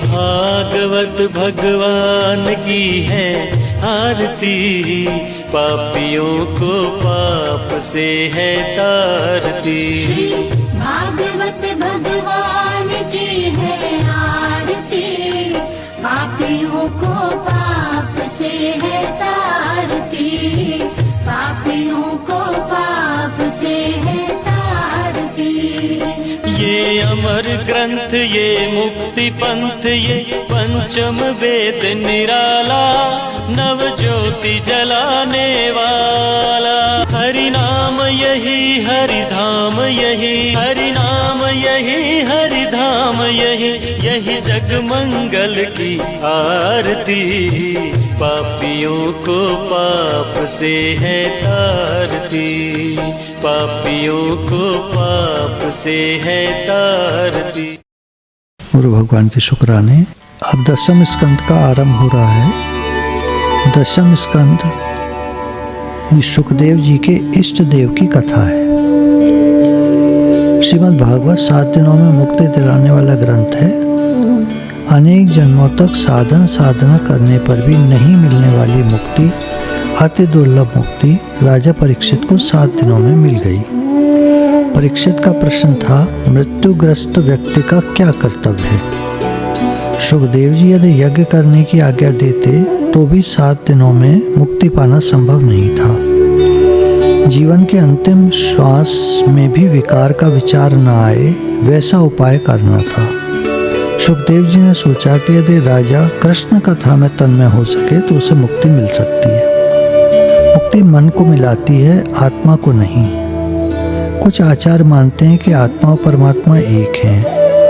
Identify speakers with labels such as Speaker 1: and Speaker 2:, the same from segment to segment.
Speaker 1: भागवत भगवान की है आरती, पापियों को पाप से है तारती।
Speaker 2: श्री भागवत भगवान की है आरती, पापियों को पाप से है तारती, पापियों को पाप से है तारती।
Speaker 1: ये अमर ग्रंथ, ये मुक्ति पंथ, ये पंचम वेद निराला, नव ज्योति जलाने वाला। हरि नाम यही, हरि धाम यही, हरि नाम यही, हरि धाम यही, यही जग मंगल की आरती। पापियों को पाप से है तारती, पापियों को पाप से है तारती।
Speaker 3: और भगवान के शुक्राने। अब दशम स्कंद का आरंभ हो रहा है। दशम स्कंद ये सुखदेव जी के इष्ट देव की कथा है। श्रीमद् भागवत 7 दिनों में मुक्ति दिलाने वाला ग्रंथ है। अनेक जन्मों तक साधना करने पर भी नहीं मिलने वाली मुक्ति, अति दुर्लभ मुक्ति राजा परीक्षित को 7 दिनों में मिल गई। परीक्षित का प्रश्न था, मृत्युग्रस्त व्यक्ति का क्या कर्तव्य है। सुखदेव जी यदि यज्ञ करने की आज्ञा देते तो भी 7 दिनों में मुक्ति पाना संभव नहीं था। जीवन के अंतिम श्वास में भी विकार का विचार न आए, वैसा उपाय करना था। सुखदेव जी ने सोचा कि यदि राजा कृष्ण कथा में तन्मय हो सके तो उसे मुक्ति मिल सकती है। मुक्ति मन को मिलाती है, आत्मा को नहीं। कुछ आचार्य मानते हैं कि आत्मा और परमात्मा एक हैं,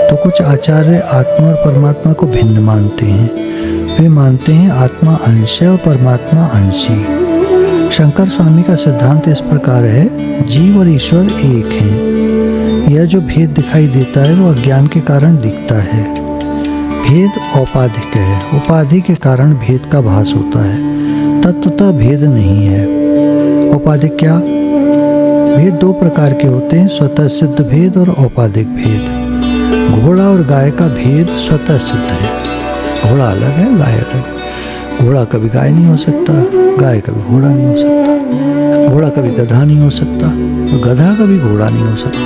Speaker 3: तो कुछ आचार्य आत्मा और परमात्मा को भिन्न मानते हैं। वे मानते हैं आत्मा अंश है और परमात्मा अंशी। शंकर स्वामी का सिद्धांत इस प्रकार है, जीव और ईश्वर एक हैं। यह जो भेद दिखाई देता है वो अज्ञान के कारण दिखता है। भेद औपाधिक है, उपाधि के कारण भेद का भास होता है। तत्वतः भेद नहीं है। औपाधिक क्या? भेद 2 प्रकार के होते हैं, स्वतः सिद्ध भेद और औपाधिक भेद। घोड़ा और गाय का भेद स्वतः सिद्ध है। घोड़ा अलग है, गाय अलग। घोड़ा कभी गाय नहीं हो सकता, गाय कभी घोड़ा नहीं हो सकता। घोड़ा कभी गधा नहीं हो सकता और गधा कभी घोड़ा नहीं हो सकता।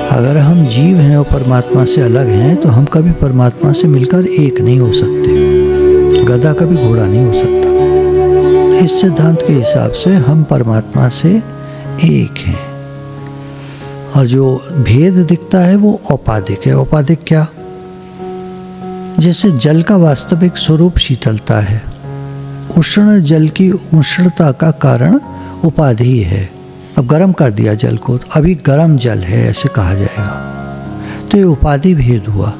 Speaker 3: अगर हम जीव हैं और परमात्मा से अलग हैं तो हम कभी परमात्मा से मिलकर एक नहीं हो सकते। गधा कभी घोड़ा नहीं हो सकता। इस सिद्धांत के हिसाब से हम परमात्मा से एक हैं। और जो भेद दिखता है वो औपाधिक है। औपाधिक क्या? जैसे जल का वास्तविक स्वरूप शीतलता है, उष्ण जल की उष्णता का कारण उपाधि है। अब गर्म कर दिया जल को तो अभी गर्म जल है ऐसे कहा जाएगा, तो ये उपाधि भेद हुआ।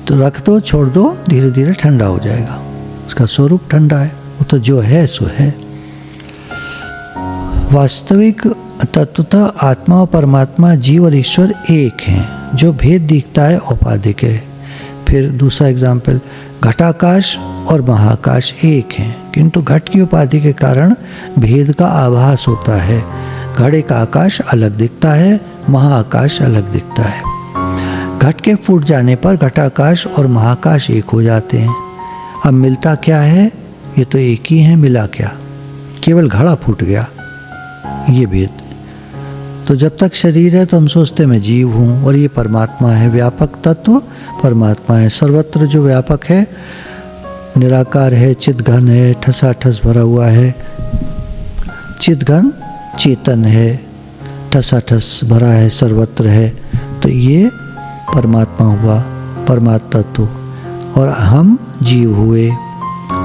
Speaker 3: तो रख दो, छोड़ दो, धीरे धीरे ठंडा हो जाएगा। उसका स्वरूप ठंडा है, वो तो जो है सो है। वास्तविक तत्वतः आत्मा और परमात्मा, जीव और ईश्वर एक हैं। जो भेद दिखता है औपाधिक है। फिर दूसरा एग्जाम्पल, घटाकाश और महाकाश एक हैं, किंतु घट की उपाधि के कारण भेद का आभास होता है। घड़े का आकाश अलग दिखता है, महाआकाश अलग दिखता है। घट के फूट जाने पर घटाकाश और महाकाश एक हो जाते हैं। अब मिलता क्या है? ये तो एक ही है, मिला क्या? केवल घड़ा फूट गया, ये भेद। तो जब तक शरीर है तो हम सोचते मैं जीव हूँ और ये परमात्मा है। व्यापक तत्व परमात्मा है, सर्वत्र जो व्यापक है, निराकार है, चिद्घन है, ठसाठस भरा हुआ है। चिद्घन चेतन है, ठसाठस भरा है, सर्वत्र है। तो ये परमात्मा हुआ, परमात्मा तत्व। और हम जीव हुए,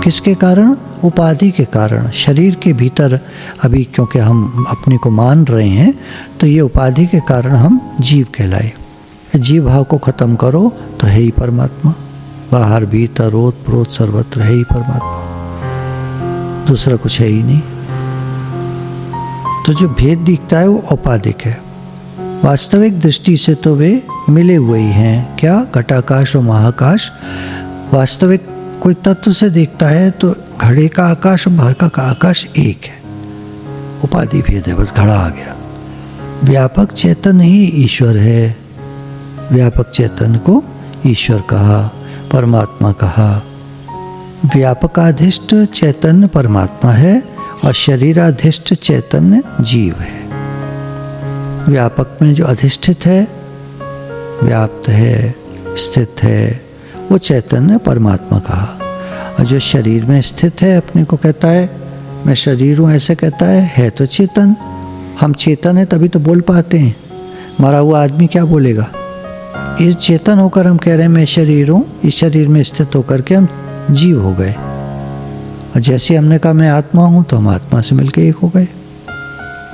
Speaker 3: किसके कारण? उपाधि के कारण। शरीर के भीतर अभी क्योंकि हम अपने को मान रहे हैं तो ये उपाधि के कारण हम जीव कहलाए। जीव भाव को खत्म करो तो है ही परमात्मा। बाहर भीतर ओत प्रोत सर्वत्र है ही परमात्मा, दूसरा कुछ है ही नहीं। तो जो भेद दिखता है वो औपाधिक है। वास्तविक दृष्टि से तो वे मिले हुए ही हैं। क्या? घटाकाश और महाकाश। वास्तविक कोई तत्व से देखता है तो घड़े का आकाश और बाहर का आकाश एक है। उपाधि भेद है, बस घड़ा आ गया। व्यापक चेतन ही ईश्वर है। व्यापक चेतन को ईश्वर कहा, परमात्मा कहा। व्यापकाधिष्ट चैतन्य परमात्मा है और शरीराधिष्ट चैतन्य जीव है। व्यापक में जो अधिष्ठित है, व्याप्त है, स्थित है, वो चैतन्य परमात्मा कहा। और जो शरीर में स्थित है, अपने को कहता है मैं शरीर हूँ, ऐसे कहता है तो चेतन। हम चेतन है तभी तो बोल पाते हैं। मरा हुआ आदमी क्या बोलेगा? ये चेतन होकर हम कह रहे हैं मैं शरीर हूँ, इस शरीर में स्थित होकर के हम जीव हो गए। और जैसे हमने कहा मैं आत्मा हूँ, तो हम आत्मा से मिलकर एक हो गए।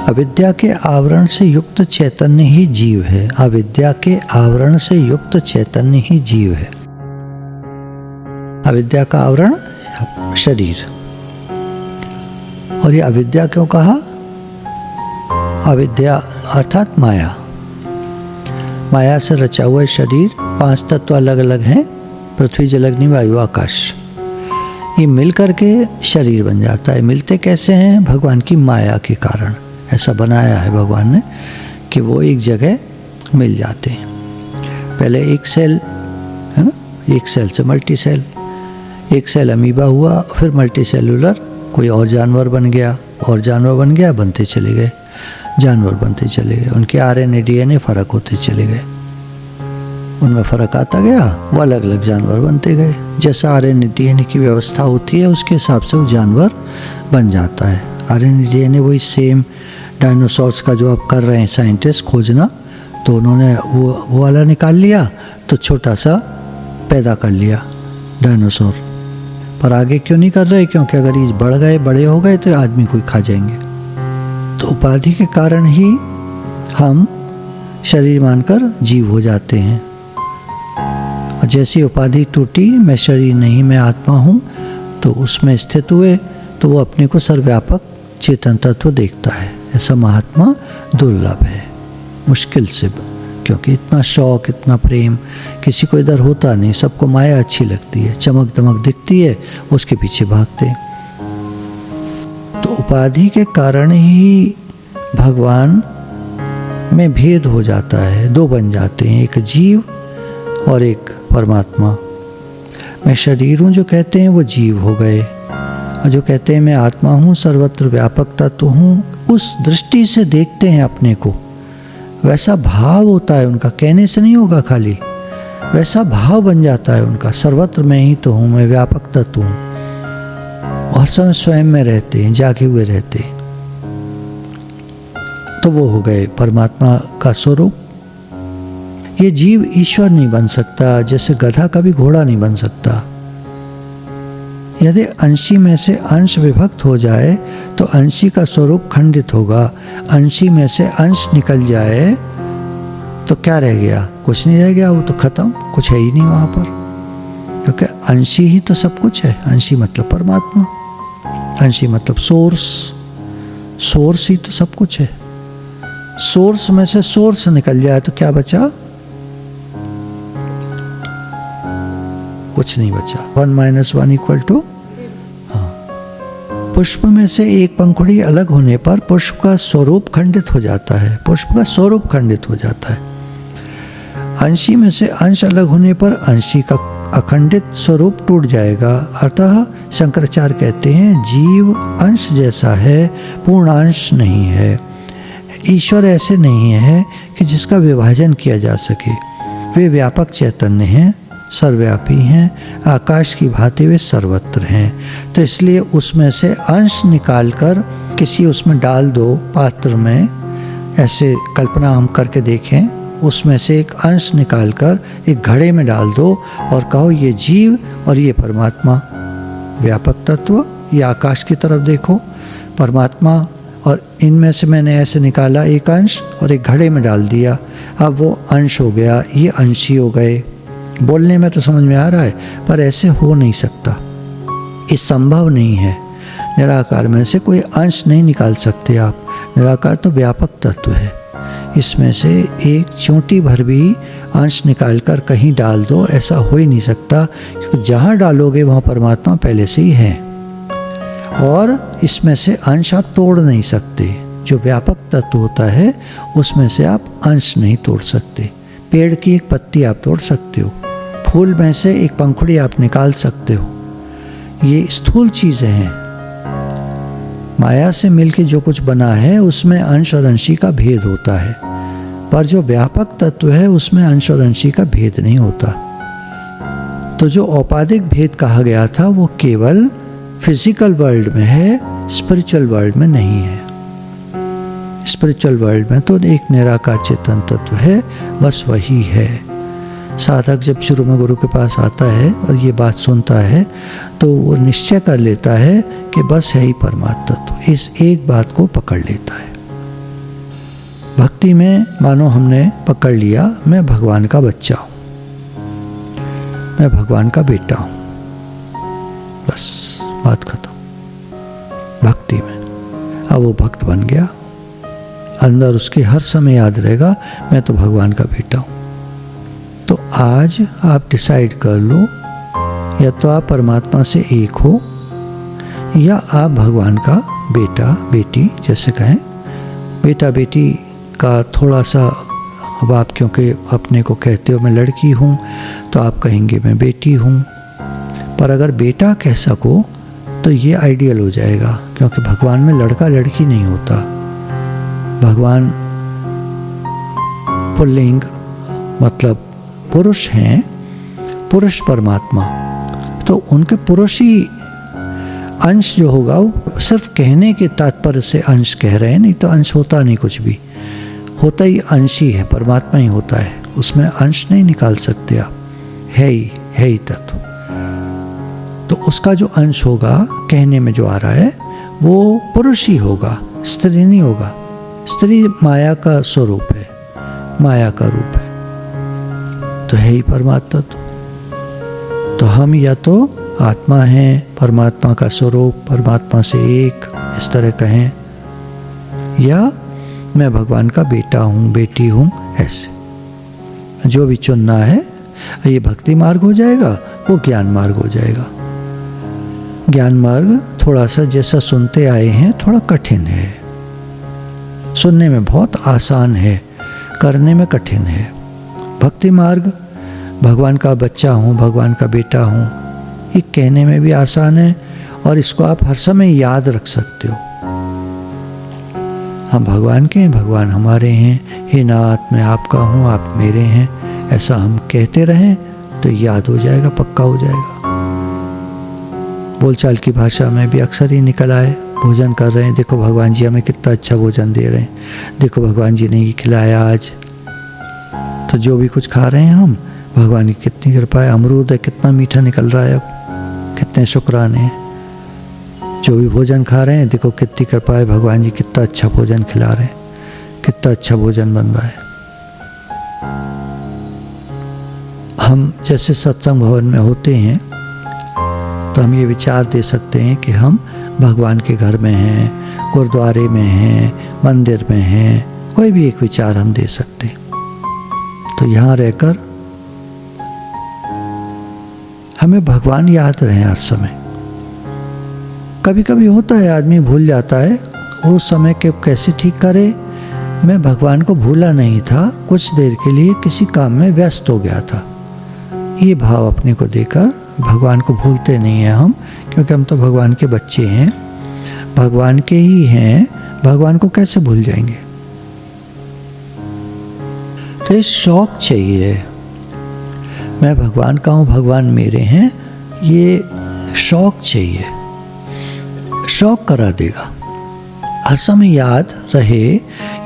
Speaker 3: अविद्या के आवरण से युक्त चैतन्य ही जीव है। अविद्या के आवरण से युक्त चैतन्य ही जीव है। अविद्या का आवरण शरीर। और ये अविद्या क्यों कहा? अविद्या अर्थात माया। माया से रचा हुआ शरीर, 5 तत्व अलग अलग हैं, पृथ्वी जल अग्नि वायु आकाश। ये मिल करके शरीर बन जाता है। मिलते कैसे हैं? भगवान की माया के कारण ऐसा बनाया है भगवान ने कि वो एक जगह मिल जाते हैं। पहले एक सेल है ना, एक सेल से मल्टी सेल, एक सेल अमीबा हुआ, फिर मल्टी सेलुलर कोई और जानवर बन गया, और जानवर बन गया, बनते चले गए, जानवर बनते चले गए। उनके RNA DNA फर्क होते चले गए, उनमें फ़र्क आता गया, वो अलग अलग जानवर बनते गए। जैसा RNA DNA की व्यवस्था होती है उसके हिसाब से वो जानवर बन जाता है। RNA DNA वही सेम डायनासोर्स का जो आप कर रहे हैं साइंटिस्ट खोजना, तो उन्होंने वो वाला निकाल लिया, तो छोटा सा पैदा कर लिया डायनासोर। पर आगे क्यों नहीं कर रहे? क्योंकि अगर ये बढ़ गए, बड़े हो गए, तो आदमी को खा जाएंगे। तो उपाधि के कारण ही हम शरीर मानकर जीव हो जाते हैं। और जैसी उपाधि टूटी, मैं शरीर नहीं मैं आत्मा हूँ, तो उसमें स्थित हुए, तो वो अपने को सर्वव्यापक चेतन तत्व देखता है। ऐसा महात्मा दुर्लभ है, मुश्किल से, क्योंकि इतना शौक, इतना प्रेम किसी को इधर होता नहीं। सबको माया अच्छी लगती है, चमक दमक दिखती है, उसके पीछे भागते। तो उपाधि के कारण ही भगवान में भेद हो जाता है, 2 बन जाते हैं, एक जीव और एक परमात्मा। मैं शरीर हूँ जो कहते हैं वो जीव हो गए, और जो कहते हैं मैं आत्मा हूँ, सर्वत्र व्यापक तत्व हूँ, उस दृष्टि से देखते हैं अपने को। वैसा भाव होता है उनका, कहने से नहीं होगा खाली, वैसा भाव बन जाता है उनका, सर्वत्र मैं ही तो हूँ, मैं व्यापक तत्व हूँ। और समय स्वयं में रहते हैं, जागे हुए रहते हैं, तो वो हो गए परमात्मा का स्वरूप। ये जीव ईश्वर नहीं बन सकता, जैसे गधा कभी घोड़ा नहीं बन सकता। यदि अंशी में से अंश विभक्त हो जाए तो अंशी का स्वरूप खंडित होगा। अंशी में से अंश निकल जाए तो क्या रह गया? कुछ नहीं रह गया, वो तो खत्म, कुछ है ही नहीं वहाँ पर, क्योंकि अंशी ही तो सब कुछ है। अंशी मतलब परमात्मा, अंशी मतलब सोर्स, सोर्स ही तो सब कुछ है। सोर्स में से सोर्स निकल जाए तो क्या बचा? कुछ नहीं बचा। 1 - 1 = पुष्प में से एक पंखुड़ी अलग होने पर पुष्प का स्वरूप खंडित हो जाता है, पुष्प का स्वरूप खंडित हो जाता है। अंशी में से अंश अलग होने पर अंशी का अखंडित स्वरूप टूट जाएगा। अतः शंकराचार्य कहते हैं जीव अंश जैसा है, पूर्ण अंश नहीं है। ईश्वर ऐसे नहीं है कि जिसका विभाजन किया जा सके। वे व्यापक चैतन्य हैं, सर्वव्यापी हैं, आकाश की भांति वे सर्वत्र हैं। तो इसलिए उसमें से अंश निकालकर किसी उसमें डाल दो पात्र में, ऐसे कल्पना हम करके देखें, उसमें से एक अंश निकालकर एक घड़े में डाल दो और कहो ये जीव और ये परमात्मा, व्यापक तत्व। ये आकाश की तरफ देखो, परमात्मा, और इनमें से मैंने ऐसे निकाला एक अंश और एक घड़े में डाल दिया, अब वो अंश हो गया, ये अंशी हो गए। बोलने में तो समझ में आ रहा है, पर ऐसे हो नहीं सकता, ये संभव नहीं है। निराकार में से कोई अंश नहीं निकाल सकते आप। निराकार तो व्यापक तत्व है, इसमें से एक चोटी भर भी अंश निकालकर कहीं डाल दो, ऐसा हो ही नहीं सकता, क्योंकि जहाँ डालोगे वहाँ परमात्मा पहले से ही है, और इसमें से अंश आप तोड़ नहीं सकते। जो व्यापक तत्व होता है उसमें से आप अंश नहीं तोड़ सकते। पेड़ की एक पत्ती आप तोड़ सकते हो, फूल में से एक पंखुड़ी आप निकाल सकते हो। ये स्थूल चीज़ें हैं। माया से मिलके जो कुछ बना है उसमें अंश और अंशी का भेद होता है, पर जो व्यापक तत्व है उसमें अंश और अंशी का भेद नहीं होता। तो जो औपाधिक भेद कहा गया था वो केवल फिजिकल वर्ल्ड में है, स्पिरिचुअल वर्ल्ड में नहीं है। स्पिरिचुअल वर्ल्ड में तो एक निराकार चेतन तत्व है, बस वही है। साधक जब शुरू में गुरु के पास आता है और ये बात सुनता है तो वो निश्चय कर लेता है कि बस है ही परमात्मा तत्व। इस एक बात को पकड़ लेता है। भक्ति में मानो हमने पकड़ लिया, मैं भगवान का बच्चा हूँ, मैं भगवान का बेटा हूँ, बस बात खत्म। भक्ति में अब वो भक्त बन गया, अंदर उसके हर समय याद रहेगा मैं तो भगवान का बेटा हूँ। तो आज आप डिसाइड कर लो, या तो आप परमात्मा से एक हो या आप भगवान का बेटा बेटी, जैसे कहें। बेटा बेटी का थोड़ा सा, अब आप क्योंकि अपने को कहते हो मैं लड़की हूँ तो आप कहेंगे मैं बेटी हूँ, पर अगर बेटा कह सको तो ये आइडियल हो जाएगा, क्योंकि भगवान में लड़का लड़की नहीं होता। भगवान पुल्लिंग मतलब पुरुष हैं, पुरुष परमात्मा, तो उनके पुरुषी अंश जो होगा वो सिर्फ कहने के तात्पर्य से अंश कह रहे हैं, नहीं तो अंश होता नहीं, कुछ भी होता ही अंश ही है, परमात्मा ही होता है, उसमें अंश नहीं निकाल सकते आप, है ही तत्व। तो उसका जो अंश होगा कहने में जो आ रहा है वो पुरुष ही होगा, स्त्री नहीं होगा। स्त्री माया का स्वरूप है, माया का रूप है, तो है ही परमात्मा तत्व। तो हम या तो आत्मा हैं, परमात्मा का स्वरूप, परमात्मा से एक, इस तरह कहें, या मैं भगवान का बेटा हूँ, बेटी हूँ, ऐसे जो भी चुनना है। ये भक्ति मार्ग हो जाएगा, वो ज्ञान मार्ग हो जाएगा। ज्ञान मार्ग थोड़ा सा जैसा सुनते आए हैं थोड़ा कठिन है, सुनने में बहुत आसान है, करने में कठिन है। भक्ति मार्ग भगवान का बच्चा हूँ, भगवान का बेटा हूँ, ये कहने में भी आसान है और इसको आप हर समय याद रख सकते हो। हम भगवान के हैं, भगवान हमारे हैं, हे नाथ मैं आपका हूँ, आप मेरे हैं, ऐसा हम कहते रहें तो याद हो जाएगा, पक्का हो जाएगा। बोलचाल की भाषा में भी अक्सर ही निकल आए, भोजन कर रहे हैं, देखो भगवान जी हमें कितना अच्छा भोजन दे रहे हैं, देखो भगवान जी ने ये खिलाया आज। तो जो भी कुछ खा रहे हैं हम, भगवान की कितनी कृपा है, अमरूद है कितना मीठा निकल रहा है, अब कितने शुक्राने हैं। जो भी भोजन खा रहे हैं देखो कितनी कृपा है, भगवान जी कितना अच्छा भोजन खिला रहे हैं, कितना अच्छा भोजन बन रहा है। हम जैसे सत्संग भवन में होते हैं तो हम ये विचार दे सकते हैं कि हम भगवान के घर में हैं, गुरुद्वारे में हैं, मंदिर में हैं, कोई भी एक विचार हम दे सकते हैं। तो यहाँ रहकर हमें भगवान याद रहे हर समय। कभी कभी होता है आदमी भूल जाता है, वो समय के कैसे ठीक करे। मैं भगवान को भूला नहीं था, कुछ देर के लिए किसी काम में व्यस्त हो गया था। ये भाव अपने को देकर भगवान को भूलते नहीं हैं हम, क्योंकि हम तो भगवान के बच्चे हैं, भगवान के ही हैं, भगवान को कैसे भूल जाएंगे। तो ये शौक चाहिए, मैं भगवान का हूँ, भगवान मेरे हैं, ये शौक चाहिए, शौक करा देगा। हर समय याद रहे,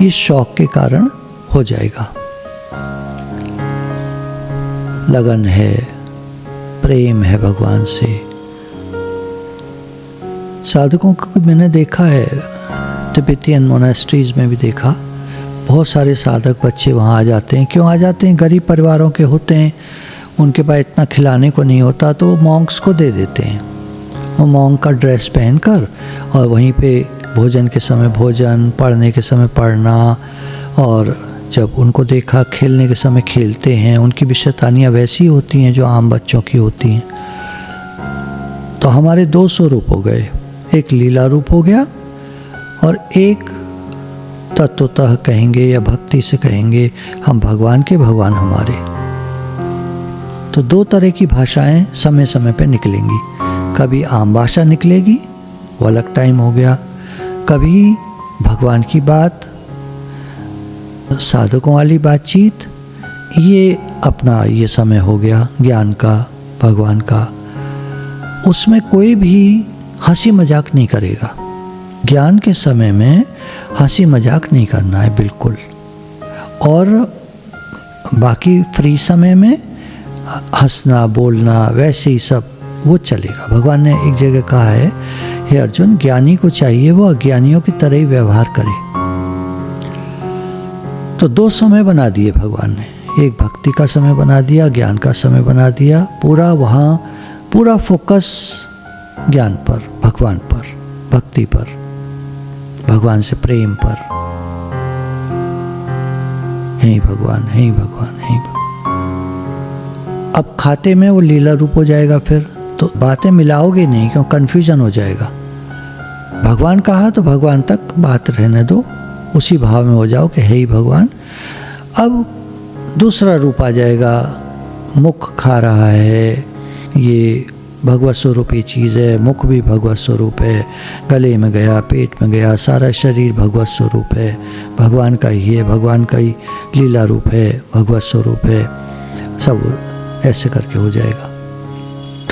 Speaker 3: ये शौक के कारण हो जाएगा। लगन है, प्रेम है भगवान से। साधकों को मैंने देखा है, तिब्बतियन मोनास्ट्रीज में भी देखा, बहुत सारे साधक बच्चे वहाँ आ जाते हैं। क्यों आ जाते हैं? गरीब परिवारों के होते हैं, उनके पास इतना खिलाने को नहीं होता तो वो मॉन्क्स को दे देते हैं। वो मॉन्क का ड्रेस पहनकर और वहीं पे भोजन के समय भोजन, पढ़ने के समय पढ़ना, और जब उनको देखा खेलने के समय खेलते हैं। उनकी भी शैतानियाँ वैसी होती हैं जो आम बच्चों की होती हैं। तो हमारे दो स्वरूप हो गए, एक लीला रूप हो गया और एक तत्वतः कहेंगे या भक्ति से कहेंगे हम भगवान के, भगवान हमारे। तो दो तरह की भाषाएं समय समय पे निकलेंगी। कभी आम भाषा निकलेगी, वो अलग टाइम हो गया। कभी भगवान की बात, साधकों वाली बातचीत, ये अपना ये समय हो गया ज्ञान का, भगवान का। उसमें कोई भी हंसी मजाक नहीं करेगा। ज्ञान के समय में हंसी मजाक नहीं करना है बिल्कुल। और बाकी फ्री समय में हंसना बोलना वैसे ही सब वो चलेगा। भगवान ने एक जगह कहा है, हे अर्जुन, ज्ञानी को चाहिए वो अज्ञानियों की तरह ही व्यवहार करे। तो दो समय बना दिए भगवान ने, एक भक्ति का समय बना दिया, ज्ञान का समय बना दिया। पूरा वहाँ पूरा फोकस ज्ञान पर, भगवान पर, भक्ति पर, भगवान से प्रेम पर। हे भगवान, हे भगवान, हे भगवान। अब खाते में वो लीला रूप हो जाएगा। फिर तो बातें मिलाओगे नहीं, क्यों कंफ्यूजन हो जाएगा। भगवान कहा तो भगवान तक बात रहने दो, उसी भाव में हो जाओ कि हे भगवान। अब दूसरा रूप आ जाएगा, मुख खा रहा है, ये भगवत स्वरूपी चीज़ है, मुख भी भगवत स्वरूप है, गले में गया, पेट में गया, सारा शरीर भगवत स्वरूप है, भगवान का ही है, भगवान का ही लीला रूप है, भगवत स्वरूप है। सब ऐसे करके हो जाएगा,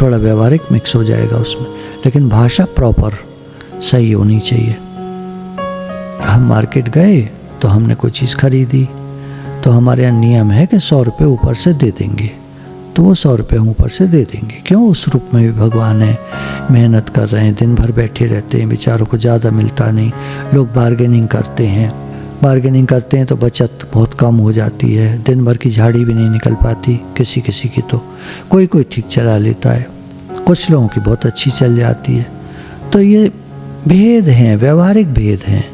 Speaker 3: थोड़ा व्यवहारिक मिक्स हो जाएगा उसमें, लेकिन भाषा प्रॉपर सही होनी चाहिए। हम मार्केट गए तो हमने कोई चीज़ खरीदी, तो हमारे यहाँ नियम है कि 100 रुपये ऊपर से दे देंगे, तो वो 100 रुपये ऊपर से दे देंगे। क्यों? उस रूप में भी भगवान है, मेहनत कर रहे हैं, दिन भर बैठे रहते हैं, बेचारों को ज़्यादा मिलता नहीं। लोग बार्गेनिंग करते हैं, बार्गेनिंग करते हैं तो बचत बहुत कम हो जाती है, दिन भर की झाड़ी भी नहीं निकल पाती किसी किसी की। तो कोई कोई ठीक चला लेता है, कुछ लोगों की बहुत अच्छी चल जाती है। तो ये भेद हैं, व्यवहारिक भेद हैं।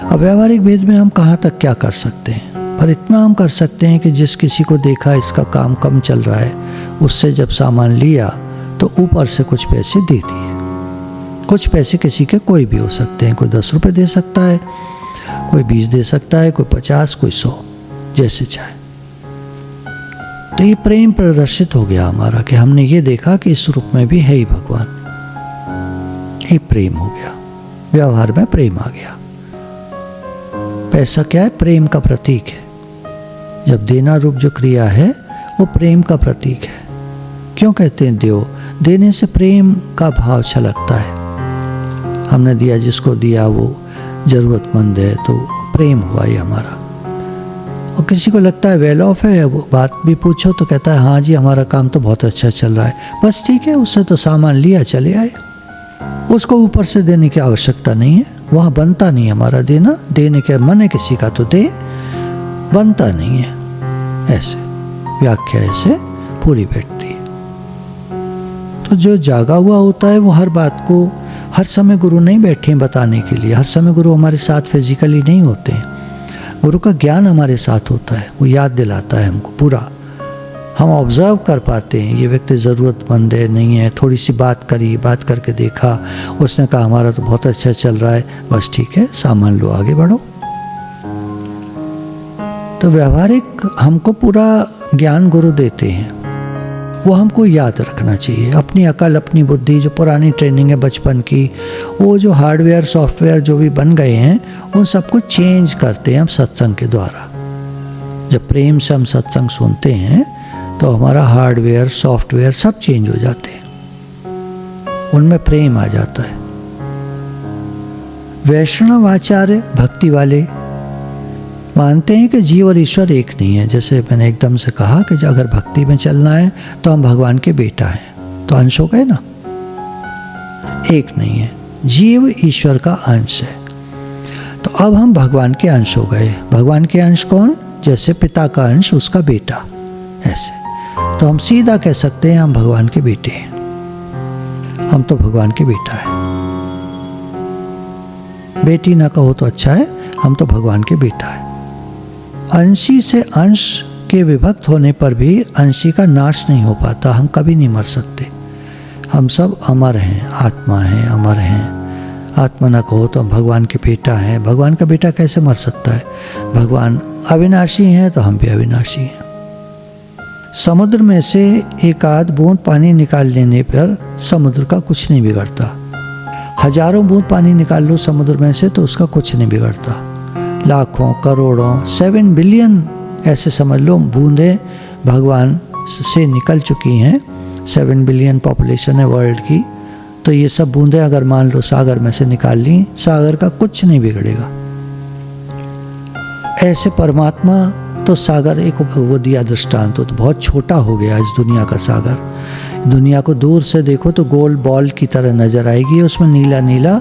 Speaker 3: अब व्यवहारिक भेद में हम कहाँ तक क्या कर सकते हैं, पर इतना हम कर सकते हैं कि जिस किसी को देखा इसका काम कम चल रहा है, उससे जब सामान लिया तो ऊपर से कुछ पैसे दे दिए। कुछ पैसे किसी के कोई भी हो सकते हैं, कोई 10 रुपये दे सकता है, कोई 20 दे सकता है, कोई 50, कोई 100, जैसे चाहे। तो ये प्रेम प्रदर्शित हो गया हमारा कि हमने ये देखा कि इस रूप में भी है ही भगवान। ये प्रेम हो गया, व्यवहार में प्रेम आ गया। पैसा क्या है? प्रेम का प्रतीक है। जब देना रूप जो क्रिया है वो प्रेम का प्रतीक है। क्यों कहते हैं देव? देने से प्रेम का भाव छलकता है। हमने दिया, जिसको दिया वो ज़रूरतमंद है, तो प्रेम हुआ ये हमारा। और किसी को लगता है वेल ऑफ है, वो बात भी पूछो तो कहता है हाँ जी हमारा काम तो बहुत अच्छा चल रहा है, बस ठीक है, उससे तो सामान लिया चले आए, उसको ऊपर से देने की आवश्यकता नहीं है। वहाँ बनता नहीं हमारा देना, देने के मन है किसी का तो दे, बनता नहीं है। ऐसे व्याख्या ऐसे पूरी बैठती है। तो जो जागा हुआ होता है वो हर बात को, हर समय गुरु नहीं बैठे हैं बताने के लिए, हर समय गुरु हमारे साथ फिजिकली नहीं होते हैं। गुरु का ज्ञान हमारे साथ होता है, वो याद दिलाता है हमको पूरा। हम ऑब्जर्व कर पाते हैं ये व्यक्ति ज़रूरतमंद है, नहीं है, थोड़ी सी बात करी, बात करके देखा, उसने कहा हमारा तो बहुत अच्छा चल रहा है, बस ठीक है, सामान लो, आगे बढ़ो। तो व्यवहारिक हमको पूरा ज्ञान गुरु देते हैं, वो हमको याद रखना चाहिए। अपनी अकल, अपनी बुद्धि, जो पुरानी ट्रेनिंग है बचपन की, वो जो हार्डवेयर सॉफ्टवेयर जो भी बन गए हैं, उन सबको चेंज करते हैं हम सत्संग के द्वारा। जब प्रेम से हम सत्संग सुनते हैं तो हमारा हार्डवेयर सॉफ्टवेयर सब चेंज हो जाते हैं, उनमें प्रेम आ जाता है। वैष्णव आचार्य भक्ति वाले मानते हैं कि जीव और ईश्वर एक नहीं है। जैसे मैंने एकदम से कहा कि अगर भक्ति में चलना है तो हम भगवान के बेटा हैं, तो अंश हो गए ना, एक नहीं है, जीव ईश्वर का अंश है। तो अब हम भगवान के अंश हो गए। भगवान के अंश कौन? जैसे पिता का अंश उसका बेटा, ऐसे। तो हम सीधा कह सकते हैं हम भगवान के बेटे हैं, हम तो भगवान के बेटा है। बेटी ना कहो तो अच्छा है, हम तो भगवान के बेटा है। अंशी से अंश के विभक्त होने पर भी अंशी का नाश नहीं हो पाता, हम कभी नहीं मर सकते। हम सब अमर हैं, आत्मा हैं, अमर हैं। आत्मा ना कहो तो हम भगवान के बेटा हैं। भगवान का बेटा कैसे मर सकता है? भगवान अविनाशी हैं तो हम भी अविनाशी हैं। समुद्र में से एक आध बूंद पानी निकाल लेने पर समुद्र का कुछ नहीं बिगड़ता। हजारों बूंद पानी निकाल लो समुद्र में से तो उसका कुछ नहीं बिगड़ता। लाखों करोड़ों 7 बिलियन ऐसे समझ लो बूंदें भगवान से निकल चुकी हैं। 7 बिलियन पॉपुलेशन है वर्ल्ड की, तो ये सब बूंदें अगर मान लो सागर में से निकाल ली, सागर का कुछ नहीं बिगड़ेगा। ऐसे परमात्मा तो सागर एक वो दिया दृष्टांत, तो बहुत छोटा हो गया इस दुनिया का सागर। दुनिया को दूर से देखो तो गोल बॉल की तरह नजर आएगी, उसमें नीला नीला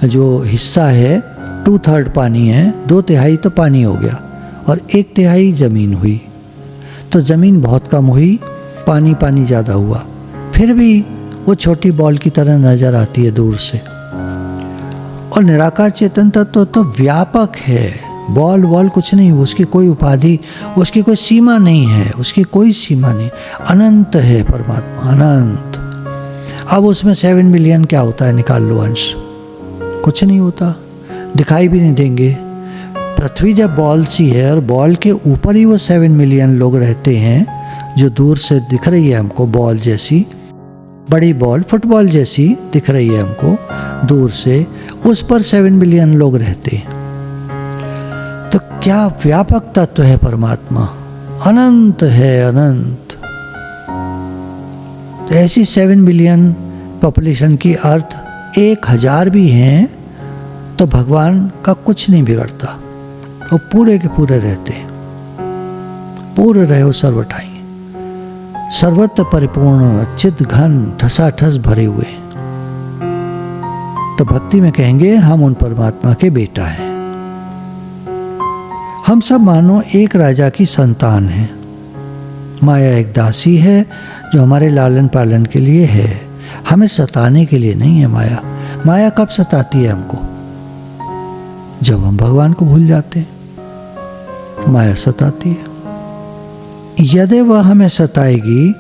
Speaker 3: जो हिस्सा है 2/3 पानी है, 2/3 तो पानी हो गया और 1/3 जमीन हुई। तो जमीन बहुत कम हुई, पानी पानी ज़्यादा हुआ, फिर भी वो छोटी बॉल की तरह नजर आती है दूर से। और निराकार चेतन तत्व तो व्यापक है, बॉल वॉल कुछ नहीं, उसकी कोई उपाधि, उसकी कोई सीमा नहीं है, उसकी कोई सीमा नहीं, अनंत है परमात्मा, अनंत। अब उसमें 7 बिलियन क्या होता है, निकाल लो अंश, कुछ नहीं होता, दिखाई भी नहीं देंगे। पृथ्वी जब बॉल सी है और बॉल के ऊपर ही वो 7 मिलियन लोग रहते हैं, जो दूर से दिख रही है हमको बॉल जैसी, बड़ी बॉल फुटबॉल जैसी दिख रही है हमको दूर से, उस पर 7 बिलियन लोग रहते हैं। तो क्या व्यापक तत्व है परमात्मा, अनंत है, अनंत। तो ऐसी 7 बिलियन पॉपुलेशन की अर्थ 1000 भी हैं तो भगवान का कुछ नहीं बिगड़ता, वो पूरे के पूरे रहते हैं। पूर्ण रहो सर्वठाई, सर्वत्र परिपूर्ण चिद घन ठसाठस भरे हुए। तो भक्ति में कहेंगे हम उन परमात्मा के बेटा हैं। हम सब मानो एक राजा की संतान हैं। माया एक दासी है जो हमारे लालन पालन के लिए है, हमें सताने के लिए नहीं है। माया माया कब सताती है हमको, जब हम भगवान को भूल जाते हैं, माया सताती है। यदि वह हमें सताएगी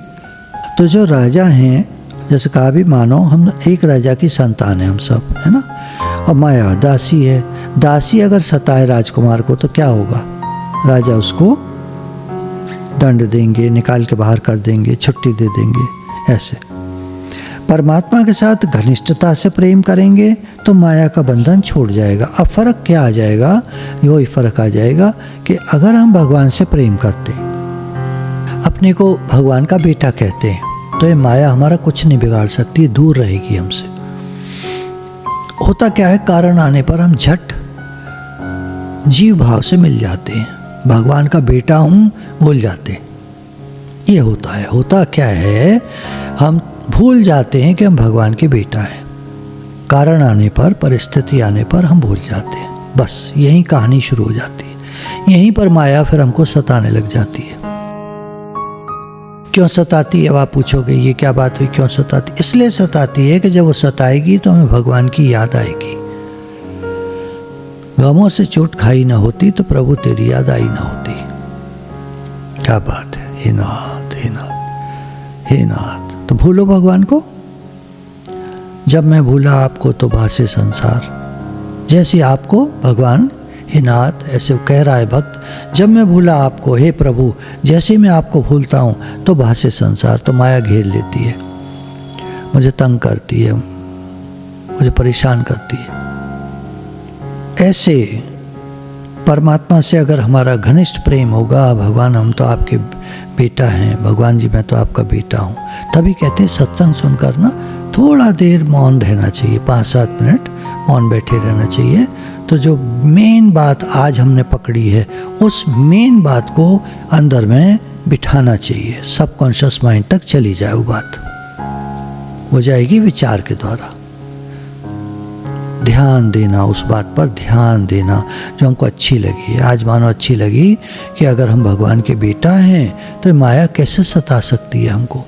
Speaker 3: तो जो राजा हैं, जैसे कहा भी मानो हम एक राजा की संतान है हम सब, है ना, और माया दासी है। दासी अगर सताए राजकुमार को तो क्या होगा, राजा उसको दंड देंगे, निकाल के बाहर कर देंगे, छुट्टी दे देंगे। ऐसे परमात्मा के साथ घनिष्ठता से प्रेम करेंगे तो माया का बंधन छूट जाएगा। अब फर्क क्या आ जाएगा, वही फर्क आ जाएगा कि अगर हम भगवान से प्रेम करते, अपने को भगवान का बेटा कहते हैं, तो ये माया हमारा कुछ नहीं बिगाड़ सकती, दूर रहेगी हमसे। होता क्या है, कारण आने पर हम झट जीव भाव से मिल जाते हैं, भगवान का बेटा हूँ भूल जाते हैं। ये होता है। होता क्या है, हम भूल जाते हैं कि हम भगवान के बेटा हैं। कारण आने पर, परिस्थिति आने पर हम भूल जाते हैं। बस यही कहानी शुरू हो जाती है। यहीं पर माया फिर हमको सताने लग जाती है। क्यों सताती है, अब आप पूछोगे ये क्या बात हुई, क्यों सताती? इसलिए सताती है कि जब वो सताएगी तो हमें भगवान की याद आएगी। गमों से चोट खाई ना होती तो प्रभु तेरी याद आई ना होती। क्या बात है, हे नाथ, हे नाथ, हे नाथ। तो भूलो भगवान को। जब मैं भूला आपको तो भासे संसार, जैसे आपको भगवान हे नाथ, ऐसे कह रहा है भक्त, जब मैं भूला आपको हे प्रभु, जैसे मैं आपको भूलता हूँ तो भासे संसार। तो माया घेर लेती है, मुझे तंग करती है, मुझे परेशान करती है। ऐसे परमात्मा से अगर हमारा घनिष्ठ प्रेम होगा, भगवान हम तो आपके बेटा हैं, भगवान जी मैं तो आपका बेटा हूँ, तभी कहते हैं सत्संग सुनकर ना थोड़ा देर मौन रहना चाहिए, 5-7 मिनट मौन बैठे रहना चाहिए। तो जो मेन बात आज हमने पकड़ी है, उस मेन बात को अंदर में बिठाना चाहिए, सबकॉन्शियस माइंड तक चली जाए वो बात, हो जाएगी विचार के द्वारा। ध्यान देना, उस बात पर ध्यान देना जो हमको अच्छी लगी। आज मानो अच्छी लगी कि अगर हम भगवान के बेटा हैं तो माया कैसे सता सकती है हमको,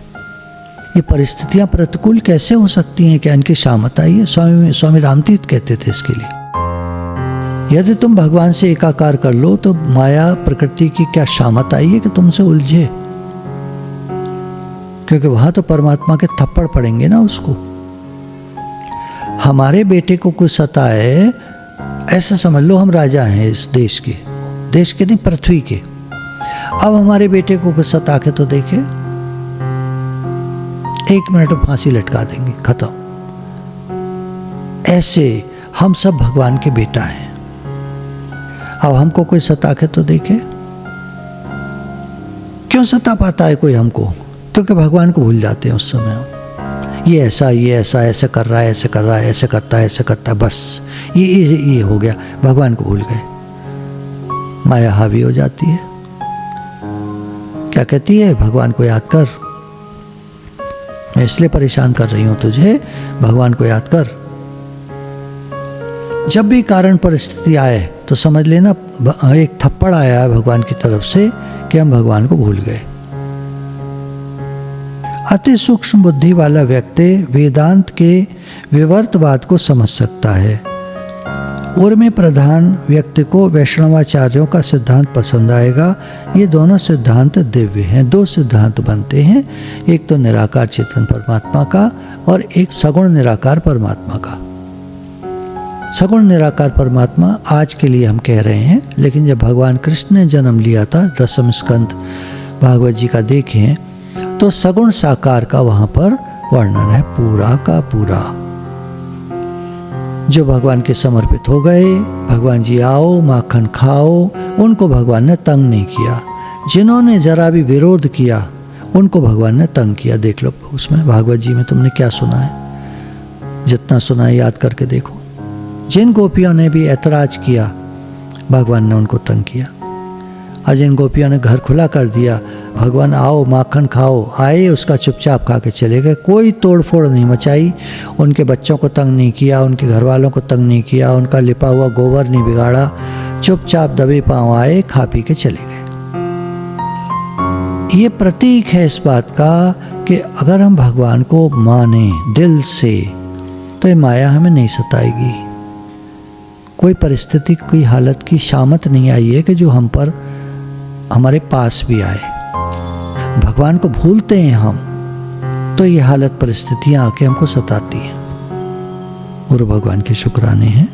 Speaker 3: ये परिस्थितियां प्रतिकूल कैसे हो सकती हैं, क्या इनकी शामत आई है? स्वामी रामतीर्थ कहते थे इसके लिए, यदि तुम भगवान से एकाकार कर लो तो माया प्रकृति की क्या शामत आई है कि तुमसे उलझे, क्योंकि वहां तो परमात्मा के थप्पड़ पड़ेंगे ना उसको। हमारे बेटे को कुछ सताए, ऐसा समझ लो हम राजा हैं इस देश के नहीं, पृथ्वी के। अब हमारे बेटे को सता के तो देखे, 1 मिनट में फांसी लटका देंगे, खत्म। ऐसे हम सब भगवान के बेटा हैं। अब हमको कोई सता के तो देखे। क्यों सता पाता है कोई हमको? क्योंकि भगवान को भूल जाते हैं उस समय। ये ऐसा ऐसे कर रहा है, ऐसे कर रहा है, ऐसे करता है, ऐसे करता है, बस ये हो गया, भगवान को भूल गए। माया हावी हो जाती है। क्या कहती है? भगवान को याद कर, मैं इसलिए परेशान कर रही हूं तुझे, भगवान को याद कर। जब भी कारण परिस्थिति आए तो समझ लेना एक थप्पड़ आया है भगवान की तरफ से कि हम भगवान को भूल गए। अति सूक्ष्म बुद्धि वाला व्यक्ति वेदांत के विवर्तवाद को समझ सकता है। उर्मी प्रधान व्यक्ति को वैष्णवाचार्यों का सिद्धांत पसंद आएगा। ये दोनों सिद्धांत दिव्य हैं। 2 सिद्धांत बनते हैं, एक तो निराकार चेतन परमात्मा का और एक सगुण निराकार परमात्मा का। सगुण निराकार परमात्मा आज के लिए हम कह रहे हैं, लेकिन जब भगवान कृष्ण ने जन्म लिया था, 10वें स्कंद भागवत जी का देखें तो सगुण साकार का वहां पर वर्णन है पूरा का पूरा। जो भगवान के समर्पित हो गए, भगवान जी आओ माखन खाओ, उनको भगवान ने तंग नहीं किया। जिन्होंने जरा भी विरोध किया उनको भगवान ने तंग किया। देख लो उसमें भागवत जी में तुमने क्या सुना है, जितना सुना है याद करके देखो। जिन गोपियों ने भी ऐतराज किया भगवान ने उनको तंग किया। और जिन गोपियों ने घर खुला कर दिया, भगवान आओ माखन खाओ, आए उसका चुपचाप खा के चले गए। कोई तोड़ फोड़ नहीं मचाई, उनके बच्चों को तंग नहीं किया, उनके घर वालों को तंग नहीं किया, उनका लिपा हुआ गोबर नहीं बिगाड़ा, चुपचाप दबे पांव आए, खा पी के चले गए। ये प्रतीक है इस बात का कि अगर हम भगवान को माने दिल से तो ये माया हमें नहीं सताएगी। कोई परिस्थिति, कोई हालत की शामत नहीं आई है कि जो हम पर हमारे पास भी आए। भगवान को भूलते हैं हम तो ये हालत परिस्थितियां आके हमको सताती हैं। गुरु भगवान के शुक्राने हैं।